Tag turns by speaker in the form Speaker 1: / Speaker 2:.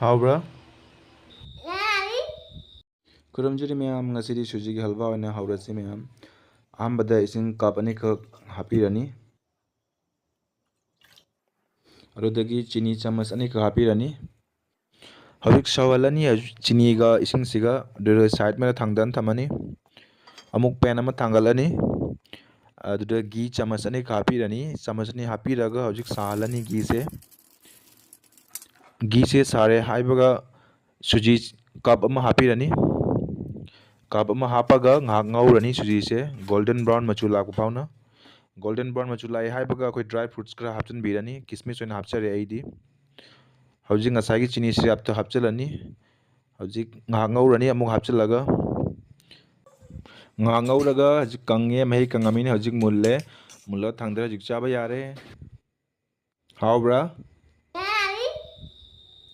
Speaker 1: ꯍꯥꯎꯕ꯭ꯔꯥ? ꯈꯨꯔꯨꯝꯖꯔꯤ ꯃꯌꯥꯝ, ꯉꯁꯤꯗꯤ ꯁꯨꯖꯤꯒꯤ ꯍꯜꯋꯥ ꯑꯣꯏꯅ ꯍꯧꯔꯁꯤ ꯃꯌꯥꯝ꯫ ꯑꯍꯥꯟꯕꯗ ꯏꯁꯤꯡ ꯀꯞ ꯑꯅꯤꯈꯛ ꯍꯥꯞꯄꯤꯔꯅꯤ, ꯑꯗꯨꯗꯒꯤ ꯆꯤꯅꯤ ꯆꯥꯃꯁ ꯑꯅꯤꯈꯛ ꯍꯥꯞꯄꯤꯔꯅꯤ꯫ ꯍꯧꯖꯤꯛ ꯁꯧꯍꯜꯂꯅꯤ ꯆꯤꯅꯤꯒ ꯏꯁꯤꯡꯁꯤꯒ, ꯑꯗꯨꯗ ꯁꯥꯏꯠ ꯑꯃꯗ ꯊꯥꯡꯗꯅ ꯊꯝꯃꯅꯤ꯫ ꯑꯃꯨꯛ ꯄꯦꯟ ꯑꯃ ꯊꯥꯡꯒꯠꯂꯅꯤ, ꯑꯗꯨꯗ ꯘꯤ ꯆꯥꯃꯁ ꯑꯅꯤꯈꯛ ꯍꯥꯞꯄꯤꯔꯅꯤ꯫ ꯆꯥꯃꯁ ꯑꯅꯤ ꯍꯥꯞꯄꯤꯔꯒ ꯍꯧꯖꯤꯛ ꯁꯥꯍꯜꯂꯅꯤ ꯘꯤꯁꯦ꯫ ꯘꯤꯁꯦ ꯁꯥꯔꯦ ꯍꯥꯏꯕꯒ ꯁꯨꯖꯤ ꯀꯞ ꯑꯃ ꯍꯥꯞꯄꯤꯔꯅꯤ꯫ ꯀꯞ ꯑꯃ ꯍꯥꯞꯄꯒ ꯉꯥꯏꯍꯥꯛ ꯉꯧꯔꯅꯤ ꯁꯨꯖꯤꯁꯦ ꯒꯣꯜꯗꯟ ꯕ꯭ꯔꯥꯎꯟ ꯃꯆꯨ ꯂꯥꯛꯄ ꯐꯥꯎꯅ꯫ ꯒꯣꯜꯗꯟ ꯕ꯭ꯔꯥꯎꯟ ꯃꯆꯨ ꯂꯥꯛꯑꯦ ꯍꯥꯏꯕꯒ ꯑꯩꯈꯣꯏ ꯗ꯭ꯔꯥꯏ ꯐ꯭ꯔꯨꯠꯁ ꯈꯔ ꯍꯥꯞꯆꯤꯟꯕꯤꯔꯅꯤ, ꯀꯤꯁꯃꯤꯁ ꯑꯣꯏꯅ ꯍꯥꯞꯆꯔꯦ ꯑꯩꯗꯤ꯫ ꯍꯧꯖꯤꯛ ꯉꯁꯥꯏꯒꯤ ꯆꯤꯅꯤ ꯁꯤꯔꯞꯇꯣ ꯍꯥꯞꯆꯤꯜꯂꯅꯤ꯫ ꯍꯧꯖꯤꯛ ꯉꯥꯏꯍꯥꯛ ꯉꯧꯔꯅꯤ ꯑꯃꯨꯛ ꯍꯥꯞꯆꯤꯜꯂꯒ꯫ ꯉꯥꯏꯍꯥꯛ ꯉꯧꯔꯒ ꯍꯧꯖꯤꯛ ꯀꯪꯉꯦ, ꯃꯍꯤ ꯀꯪꯉꯝꯃꯤꯅ ꯍꯧꯖꯤꯛ ꯃꯨꯜꯂꯦ꯫ ꯃꯨꯜꯂꯒ ꯊꯥꯡꯗꯔ ꯍꯧꯖꯤꯛ ꯆꯥꯕ ꯌꯥꯔꯦ꯫ ꯍꯥꯎꯕ꯭ꯔꯥ?